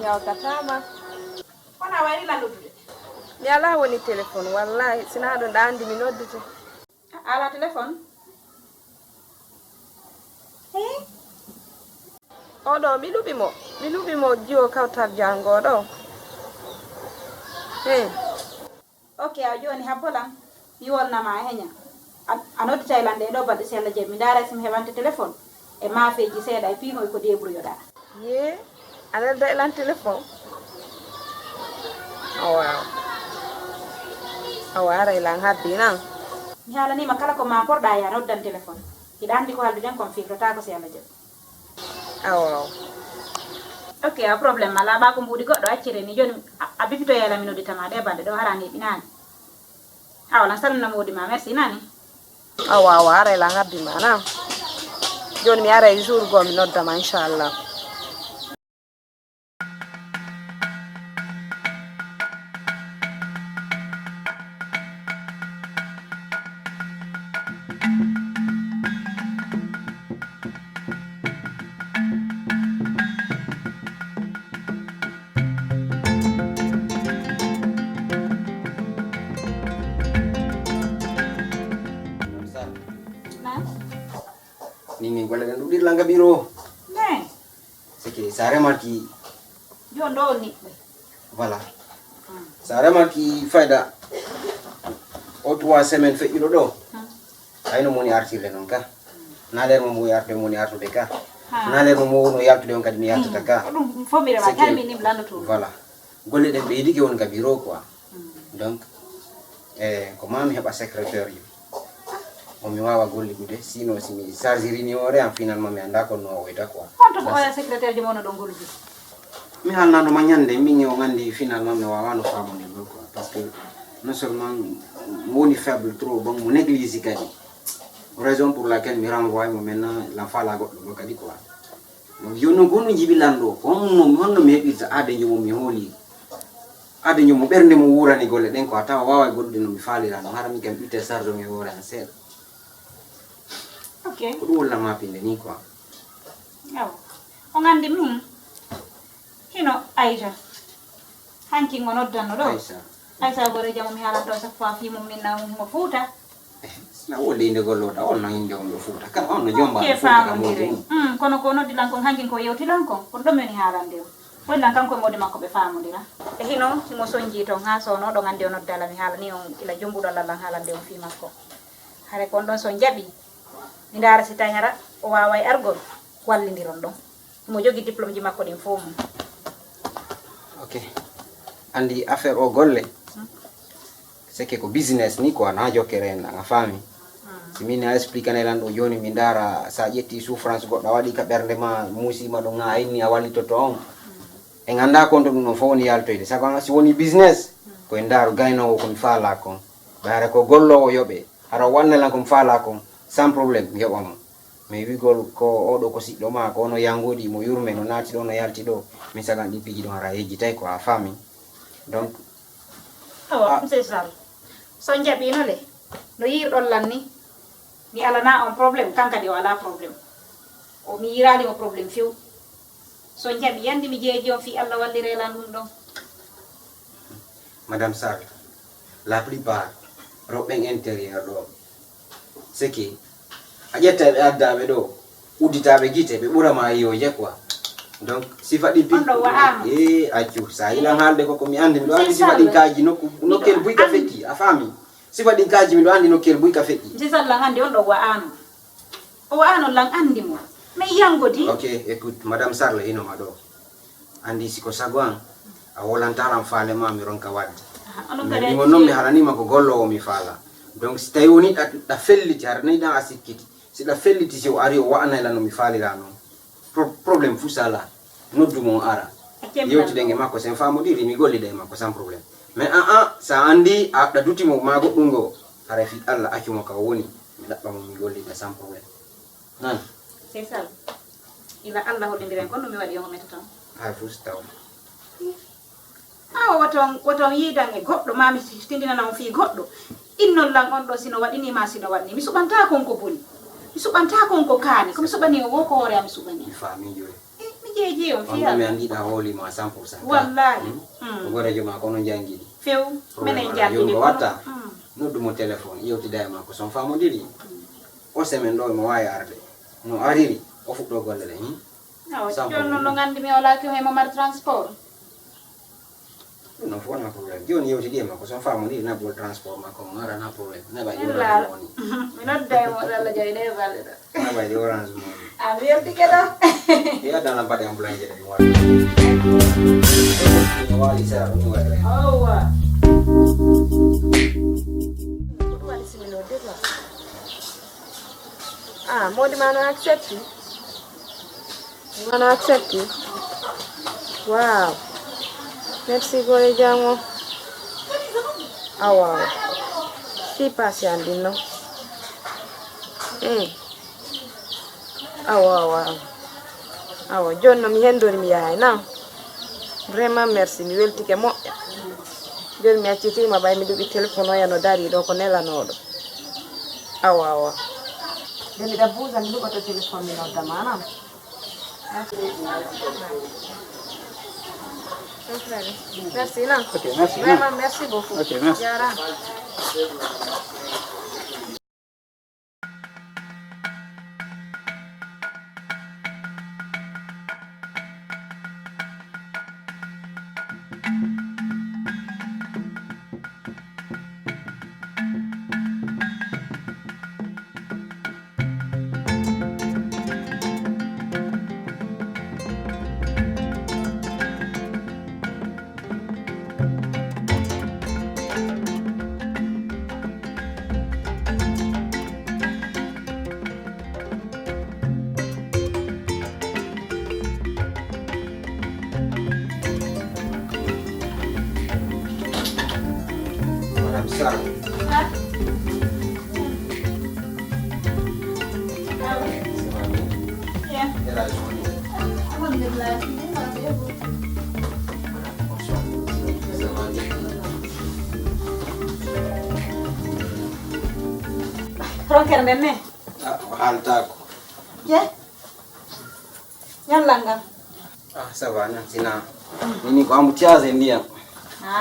nyaw katama kona wari la noddude mi ala woni téléphone wallahi sina do andi mi noddute ala téléphone oɗo mi luɓi mo jiwo kawtal jango ɗo ok a joni habbolam mi wolnama heña a noddita e lande ɗo balɗe sella je mi dara sim heɓante téléphone e mafeji seeɗa e pinoy ko débrouyoɗa ye aɗa elan téléphone awa ara elan habbi nan mi haalanima kala ko ma porɗa ya noddan téléphone hiɗa andi ko halduɗen kon fiftota ko sella je awa ok a probléme ala ɓa ko mbuɗi goɗɗo accire ni joni a bipito yala mi nodditama ɗe balɗe ɗo hara heɓinani awalan salmina modi ma merci nani awa ara elan habbi ma nan joni mi ara e jour go mi noddama inchallah Nini golle den dudir langa biro ne seke sare marki jon do ni voilà sare marki fayda o 3 semaines fe ilo do ayno moni artire non ka na ler mo mo yarte moni artude ka na ler mo no yaltude on kadi mi yaltata ka dum fomire ma tan min blando to voilà golle den be yidike won ka biro quoi donc ko mami heba secrétaire o mi wawa gollude sino si mi chargeri ni ore en finalement mi anda ko no wayta quoi quanto ko ya secrétaire de mono do gollude mi halnando ma nyande mi ngi o ngandi finalement mi wawa no famonde do quoi parce que non seulement moni faible trop bon mo néglige kadi raison pour laquelle mi renvoie mo maintenant l'enfant la goddo do kadi quoi mo yono gonu jibilando honno mi hebirta ade nyomo mi holi ade nyomo bernde mo wurani golle den ko tawa wawa goddo no mi falira no harami kam ite sardo mi wora en seeda ok ko dum wala ma pinde ni quoi yaw o ngandi min hino Aïcha hanki ngo noddanno do Aïcha gore jamu mi halanto chaque fois fi mum minna mo fuuta na wole inde gollo da on no inde on do fuuta kan on no jomba ke faamondire kono ko noddilan kon hanki ko yewtilan kon ko ɗum en haalande o wonnan kanko e modi makko ɓe faamodira e hino mo sonji ton ha sono ɗo ngandi o noddala mi haalani on ila jombuɗo lallan haalande on fi makko hare kon ɗon son jaɓi mi ndaara si tañara o wawa e argol wallidiron ɗon mo jogi diplôme ji makko ɗin fof mum ok andi affaire o golle c'est que ko business ni quoi na jokere en nga fami si min a expliquer lan do joni mi ndara sa jetti souffrance goddo wadi ka bernde ma musima do nga ayni a walli to on e nganda ko to no foni yaltoyde sago si woni business ko en daru gayno ko mi faala ko bare ko gollo o yobe ara wannela ko mi faala ko sans problème mi yobama mais wi gol ko odo ko siddo ma ko no yangodi mo yurme no nati do no yalti do mi sagan di piji do ara yeji tay ko a fami donc awa c'est ça so jaɓino le no yirɗon lanni mi alana on probléme kankadi o ala probléme o mi yirani o probléme few so jaɓi yandi mi jeeji on fi Allah wallirelan ɗum ɗon madame Sall la plupart roɓen intérieur ɗo c'est que a ƴettaɓe addaɓe ɗo udditaɓe guite ɓe ɓurama yiyoje quoi donc si faɗi pi accu sa yilan haalde koko mi andi miɗo andi si faɗi kaji nokkel buyka feƴƴi a faami si faɗi kaji miɗo andi nokkel buyka feƴƴi si sal lan andi on ɗo wa'ano o wa'ano lan andi mo mais yangodi ok écoute madame Sarle hinoma ɗo andi siko sago an a wolantaram faale ma mi ronka wadde ɗimo noon mi halanima ko gollowo mi faala donc si tawi woni ɗa felliti har nayi ɗan a sikkiti si ɗa felliti si o ari o wa'anayla no mi faalira noon problème fu sala noddu mo ara yewtide nge makko sen famodiri mi gollida e makko sans problème mais sa andi a da dutimo ma goddungo ara fi Allah accumo ka woni mi dabba mo mi gollida sans problème nan c'est ça ila Allah hodindiren kono mi wadi on metata ha fustaw waton yidan e goddo ma mi tindina na fi goddo innon lan on do sino wadini ma sino wadni mi subanta kon ko boni mi subanta kon ko kaani ko mi subani o ko hore am subani fami joy mi jeji on on fiya mi andida holi ma 100%. wallahi Gore joma kono jangidi. few menen jangidi Jongo ko watta. Noddumo téléphone yewtida e makko son famodiri. O semaine ɗo mo wawi arde. No ariri o fuɗɗo golle ɗe. jonnon no gandi mi wala ko hemo mar transport Non fona problème. Joni yewtidi e makko son famodiri nabbol transport makko mo ara na problème. Neba illa yewtani. mi nodda mo dalla jayde balle do Neba di orange mo. am yerdi kedo Ya dalam pada yang belanja dari luar. Wali saya harus mulai. oh wa Modi mana accepti? Mana accepti? Wow. Merci gore jamo. Wow. Si passi andino. Awa jonno mi hendori mi yahay na. Vraiment merci mi weltike moƴƴa. Joni mi accitima ɓay mi ɗuɓi téléphone o yano dari ɗo ko nelanoɗo. Awa. Joni da buusa mi ɗuɓoto téléphone mi nodda manam. Merci na. Ok, merci. Vraiment merci beaucoup. Ok, merci. Jara. Besar. ya Era Sony. alhamdulillah roker nenne Hal tako. je nyallanga Ça va na sina. Nini ko amu tiaze ndiam.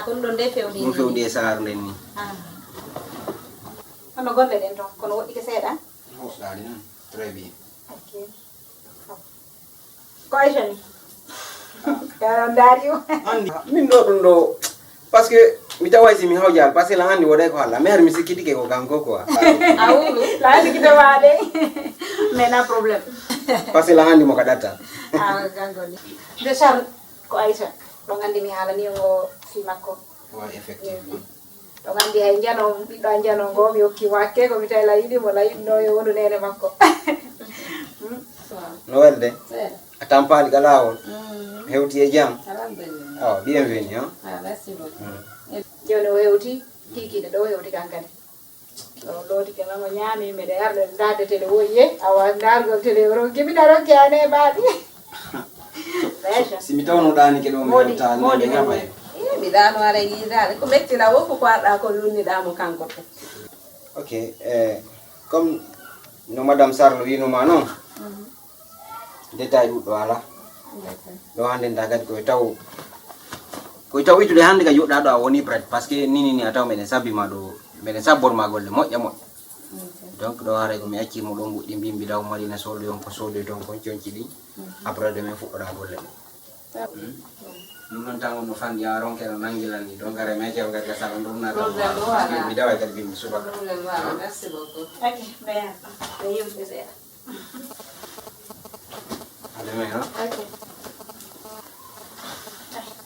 kon ɗon nde fewni Mo fewdi e sar nden ni. hono golle ɗen ton kono woɗɗi ke seeɗa Ho dali nan. Très bien. ok ko ayta ni karam daari o Andi min do dum do parce que mi tawai si mi hawjal parce que la andi wodai ko hala mer mi sikiti ke ko kanko quoi. awulu laandi kito waade mais na problème Parce que la andi mo kadata. gangoni de sar ko ayta ɗon andi mi haalani ngo fi makko Ouais, effectivement. ɗon andi hay jano ɓiɗɗo a jano ngo mi hokki wakke ko mi tawi layiɗi mo layiɗno yo wondu nene makko No welde. Seeɗa. Atampali galawol. Hewti e jam. Alhamdulillah. Ah, bienvenue hein. Merci beaucoup. joni o hewti kikiɗe ɗo hewti kankadi o lootike mamo ñaami mbiɗa arde darde télé woyye awa dargol télé ronki mbiɗa ronki ane baaɗi Si mi tawno dani ke do mi hewta Modi ni ngabay. mi ɗano ara yiidade ko mettila woppo ko arɗa ko yunniɗamo kanko to. OK, comme no madame Sarlo winoma non. Détail ɗuɗɗo ala. Ɗo hande ndagati koye taw itude hande ka joɗɗa ɗo a woni prête parce que ni a taw meɗen sabbima ɗo meɗen sabborma golle moƴƴa donc ɗo haray ko mi accimo ɗo mbuɗɗi mbimbi daw marina solde on ko solde ton kon conci ɗi après de min fuɗɗoɗa golle ɗe ɗum noon tan on no fandi a ronkeno nanguilan ni donc are mete o gari ka sala ɗum nata mi dawa kadi mbimbi subaka. Merci beaucoup. ok mbeya ɓe yimɓe seeɗa Ademe ha.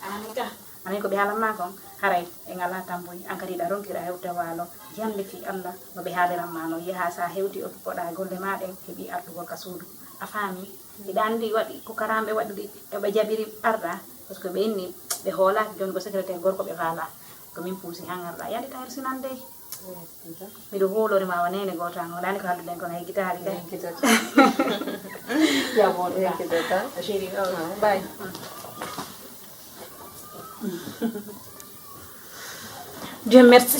anika amin ko ɓe haalanma kon haray e ngala tamboy an kadi ɗa ronkira hewde waalo jande fi allah no ɓe haaliranma no yaha sa hewti o poɗa golle maɗen heeɓi ardugol ka suudu a faami mbiɗa andi waɗi ko karamɓe waɗuɗi eɓe jaɓiri arɗa par ce que ɓe inni ɓe hoolaki joni ko secrétaire gorko ɓe faala komin puusi han arɗa yandi tawir sinande miɗo hoolorima wa nene gotan waɗani ko halluɗen kono hekkitali kay Yamoɗo chéri bay. Dieu merci.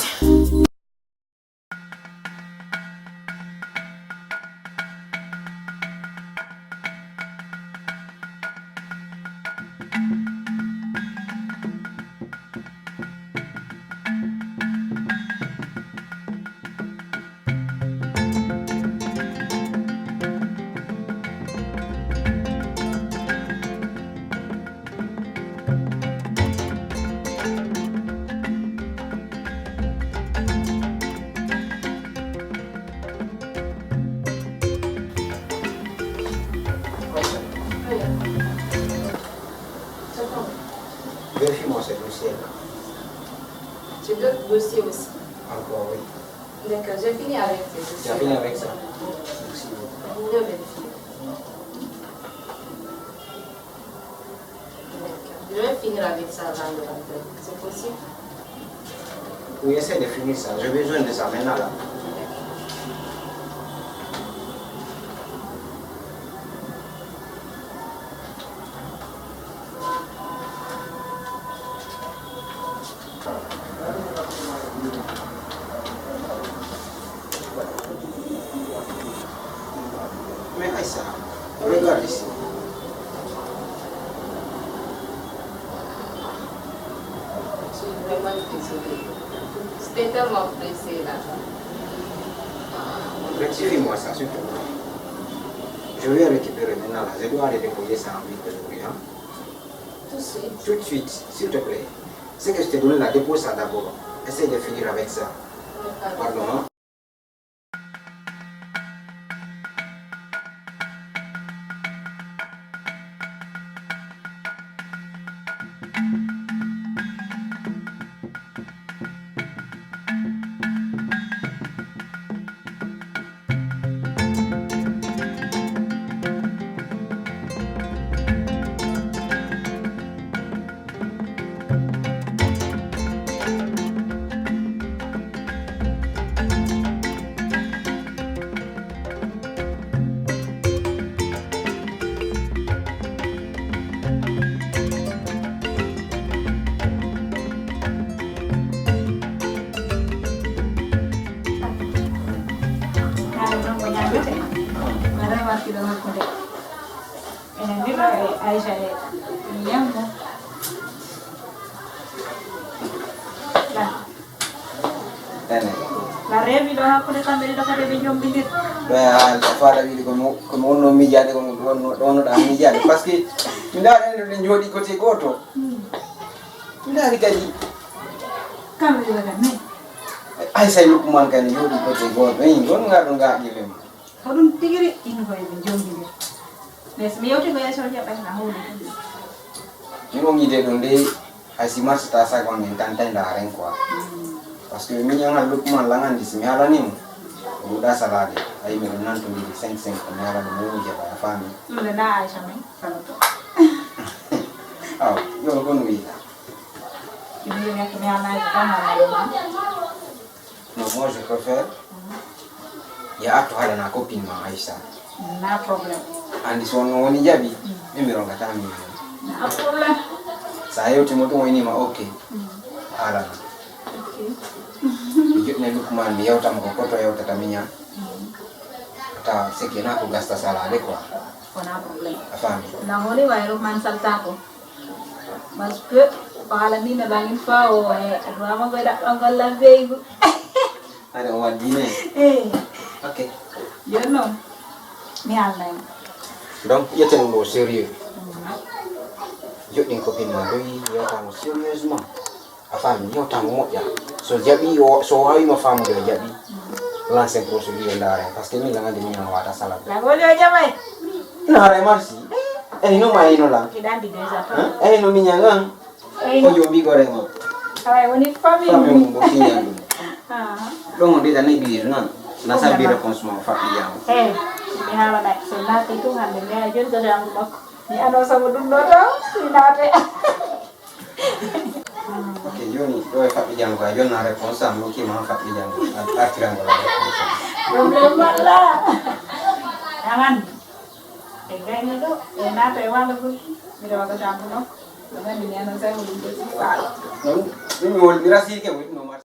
dossier là. J'ai d'autres dossiers aussi. Encore, oui. D'accord, j'ai fini avec ces dossiers. Tu as fini avec ça? Merci beaucoup. Vous pouvez vérifier. D'accord. Je vais finir avec ça avant de rentrer. C'est possible? Oui, essaie de finir ça. J'ai besoin de ça maintenant là. Mais Aïssa, regarde ici. Je suis vraiment désolée. C'était tellement pressé là. Rectifie-moi ça, s'il te plaît. Je vais récupérer maintenant là. Je dois aller déposer ça en ville de hein? Tout de suite. Tout de suite, s'il te plaît. Ce que je t'ai donné là, dépose ça d'abord. Essaye de finir avec ça. Pardon, hein? Aisyah yang mo. La revi do hakkude kamɓe ɗiɗo kadi ɓe jombindir. Faala wiide komo wonno miijade komo ɗonnoɗa miijade par ce que mi ndaari enen ɗe jooɗi côté goto mi ndaari kadi Kamɓe ɗiɗo kadi nayi. Aïssa Lukman kadi jooɗi côté goto i gon ngaɗo ngaƴirema Hoɗum tigiri ino koye ɓe jombindir. Mais mi yewti ko yeeso jaɓɓatana hawde min on yide ɗo nde haysi marsata sac on min tantay ndaren quoi par ce que min yan han Lukman langandi si mi halanimo o ɗuɗa salade ayi miɗo nantodiri 5 ko mi halano momi jaɓa a faami ɗumde nda Aicha min sanoto aw yo gon wiita ɗumi nekk mi halnaji tan halalema non moi je préfère ya atto halana copine ma Aïssa na probléme andi so wonno woni jaɓi min mi rongata min na probléme sa yewtimo ɗum woynima ok halana mi joɗne Lukman mi yewtama ko koto yewtata miña tawa sekina ko gasta salade quoi wona probléme a faami na holi wayro man saltako parce que o haalanino ɗan une fois o e aduwama koye ɗaɓɓangol labbeygu ade o waddine eyi ok joni noon mi haalnaymo donc ƴetten mo sérieux joɗɗin copine ma doyi yewtamo sérieusement a faami yewtamo moƴƴa so jaɓi so wawima famude o jaɓi lancé procédure ndaren par ce que min langandi min an wata salade lagoli o jaɓay ina haray marsi eyi no ma eyno lan hiɗandi déjà eyyi no miñangan ojo mbigorema away woni famille famille mum bo fiñan ɗum Ah. ɗon o ndetani biir nan nasabi réponse ma faɓɓiyama Hey, mi haalana so naati tum hande mi yaa joni ko jangu makko mi ano sago ɗum ɗo taw mi naate ok joni ɗo e faɓɓi jango a jonna réponse am mikkima han faɓɓi jango artirangol a réponse probléme walla an andi e gayni ɗo e naata e walla gulki mbiɗa waɗa jangu makko ɗo gandi mi ano sago ɗum ɗo si waalo non min mi woldira sike woɗino mar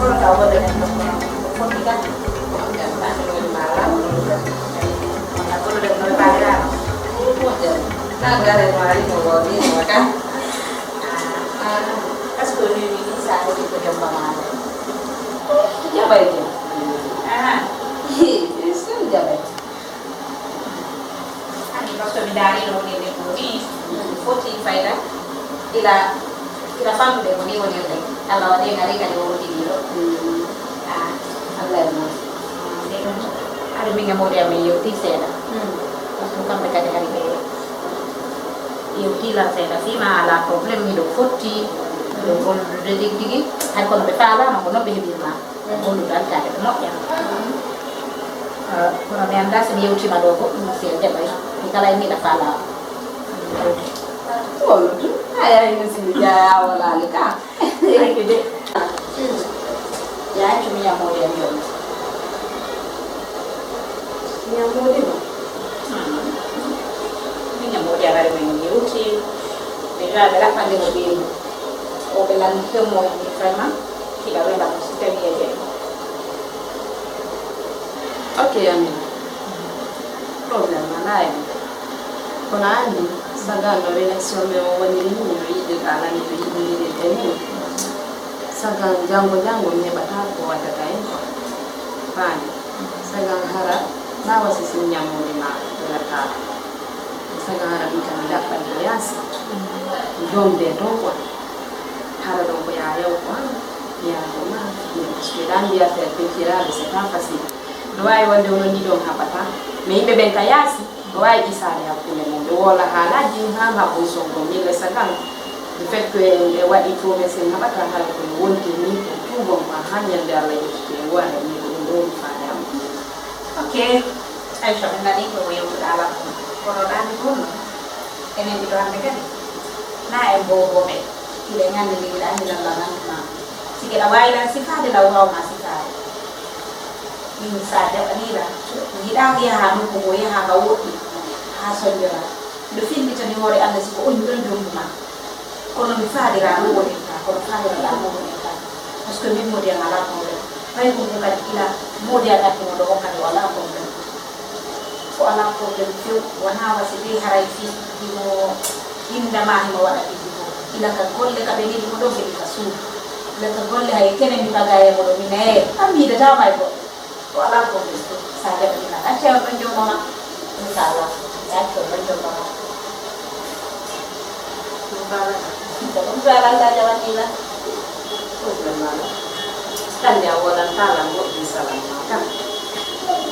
Kalau tahu ada yang berpikir, kan? Aku udah mulai parah. Nah, dari kemarin mau bawa dia, kan? Pas kuliah ini saat itu jomba male jabay de c'est jabay ani parce que mi dari no ni ko ni foti fayda ila famu de ko ni woni de ala wadi ngari ka do di do Allah mo de ada mi ngamori ame yo ti seda parce que kambe kadi hari be yo ti la seda si ma ala problem mi do foti do gol de digi hay kono be fala ma kono be hebima gol dal ka de mo ya kono mi anda se mi yo ti ma do ko se jabay kala ini la fala oh ay ini sih ya wala lika ay gede ya cuma ya mau dia yo ya mau dia ini mau dia ada main yuti bela bela pande mobil o bela ke mo ni vraiment kita bela sistem ya je Okay, Ami. Problem mana ya? Kuna ani saga no relation me wani ni de kala ni de teni. Saga jango me bata ko wata kai. Bani. Saga hara na wasi sinya mo ni ma ta. Saga hara bi kan da pa ni yasi. Dombe dongwa. Hara dongwa ya leo kwa. Ya ngoma. Ni spirandi ya terpekira de c'est pas facile. Doai wande wono ni don hapata. Me imbe benta yasi. Doai isale ya kule mo. Wala halaji hanga busongo mile sagan. Le fait que les wadi promesse na bata hala ko wonti ni ko tubo ma hanya ndala yake wala ni ndo fanya. Okay. Aisha ndani ko yo ala ko dani ko ene di doan kan na e bobo me ile ngani ni la ni la na sikira waila sifade la wa ma sifade ni sade anila ni dangi ha no ko ya ha woti ha sonjora do findi tani hore anda siko on don ma kono mi fade ra no woni ka kono fade ra no woni ka parce que mi modi ala ko le bay ko ka ila modi ala ko do ko ka wala ko ko ala ko de fiu wana wasi harai fi mo inda ma mo wala fi ila ka golle ka be ni mo do ke ka su ila ka golle hay kene mi ka gaye mo do mi ne ami da ta mai ko ala ko de sa ga ni na acha ko jo ma sala ya ko jo ma sala la jawan ila Problema kan dia wala tala mo di salam kan.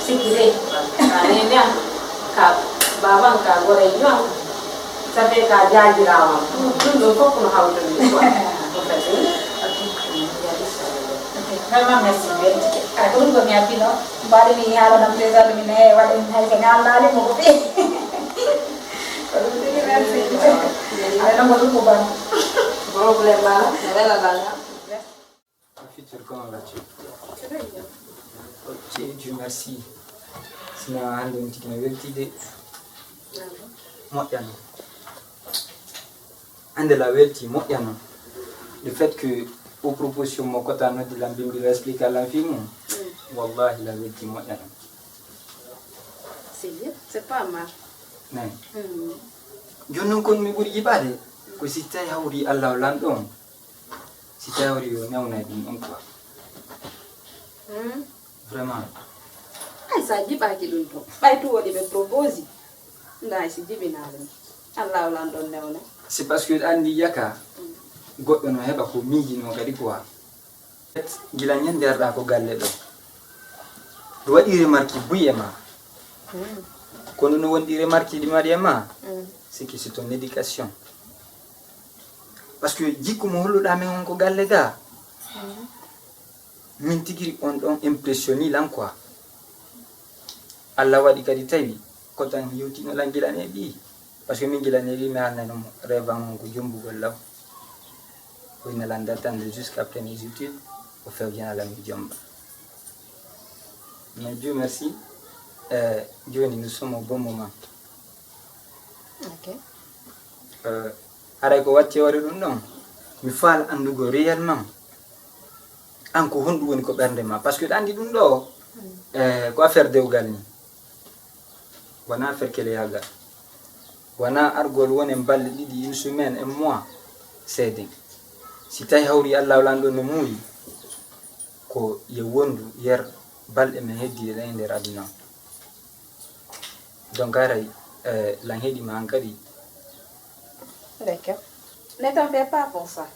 sikire Anenya ka babang ka gore nyong sabe ka jajirawa tundo ko kuno hawdo ni ko memang masih bien ada pun kami apino bari ni hala nam teza mi ne wala ni hay kenal dali mo ko pi kalau ini masih ada mo ko ban problema nela bala Futur, comment vas-tu? Ok, Dieu merci. Sinon, on a une petite idée. Moi, Yann. Un de la vérité, moi, Yann. Le fait que, aux propositions, mon côté, on a dit l'ambime de l'expliquer à l'infini. Wallah, la vérité, moi, Yann. c'est bien c'est pas mal Non. Je ne connais pas de que si tu as eu Allah l'andon. Si tu as eu on a dit quoi. Vraiment. ai sa jiba ki dun to bay to wodi be propose nda si jibi na dum Allah wala don newne C'est parce que andi yaka goddo no heba ko miji no kadi quoi. Gila nyande arda ko galle do. Do wadi remarque buyema. Kono no wondi remarque di mariama. C'est que c'est ton éducation. Parce que jikko mo holluda men ko galle ga. Min tigiri on don impressionni lan quoi. Allah wadi kadi tawi ko tan yuti no langilane bi. Parce que min gilane bi mi halnano rêvant ko jombugol law. Ko ina landa tan jusqu'après mes études pour faire bien à la jomba. Mais Dieu merci. Johnny, nous sommes au bon moment. ok Aray ko watti wari dum non. Mi faal andugo réellement. Anko hondu woni ko bernde ma parce que andi dum do ko affaire dewgal ni. Wana affaire kele yaga. Wana argol woni balle didi une semaine un mois céding. si tawi hawri Allah lanɗo no muuyi ko ye wondu yer balɗe men heddi e nder aduna donc aray lan heɗima han kadi. D'accord. Ne t'en fais pas pour ça.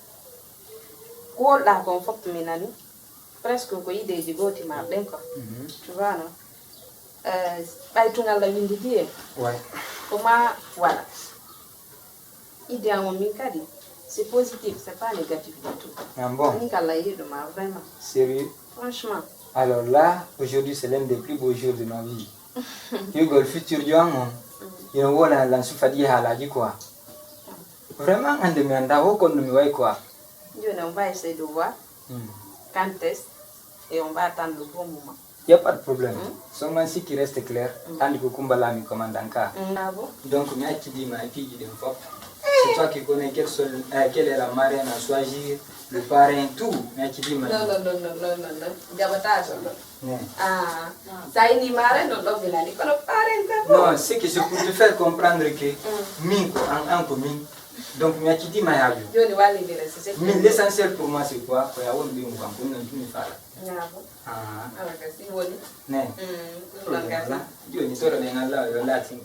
Ko la kon fop minani presque ko idée ji goti ma den ko. Tu vois non? Bay tungal la windi die. Ouais. Comment voilà. Idée en min kadi. C'est positif, c'est pas négatif du tout. Ah bon? Ni kala yedo ma vraiment. Sérieux? Franchement. Alors là, aujourd'hui, c'est l'un des plus beaux jours de ma vie. Hugo, le futur du monde, il y a un lan soufadi halaji quoi. Vraiment, un de mes andao qu'on me voit quoi. On va essayer de voir quand est-ce et on va attendre le bon moment. Il n'y a pas de problème. Seulement si qui reste clair, tandis que Kumbala me commande en cas. Donc, tu dis ma fille de fop. C'est toi qui connais quelle est la marraine à choisir, le parrain, tout. Mais tu dis ma. Non. Diabotage. Ah, ça y est, marraine, non, non, non, c'est que c'est pour te faire comprendre que min en commune. Donc, mais tu dis ma yaju. Mais l'essentiel pour moi, c'est quoi? Pour avoir un bon camp, on ne pas. Ah, alors que si vous voulez. Ne. Voilà. Dieu, ni sort de l'enla, le latin.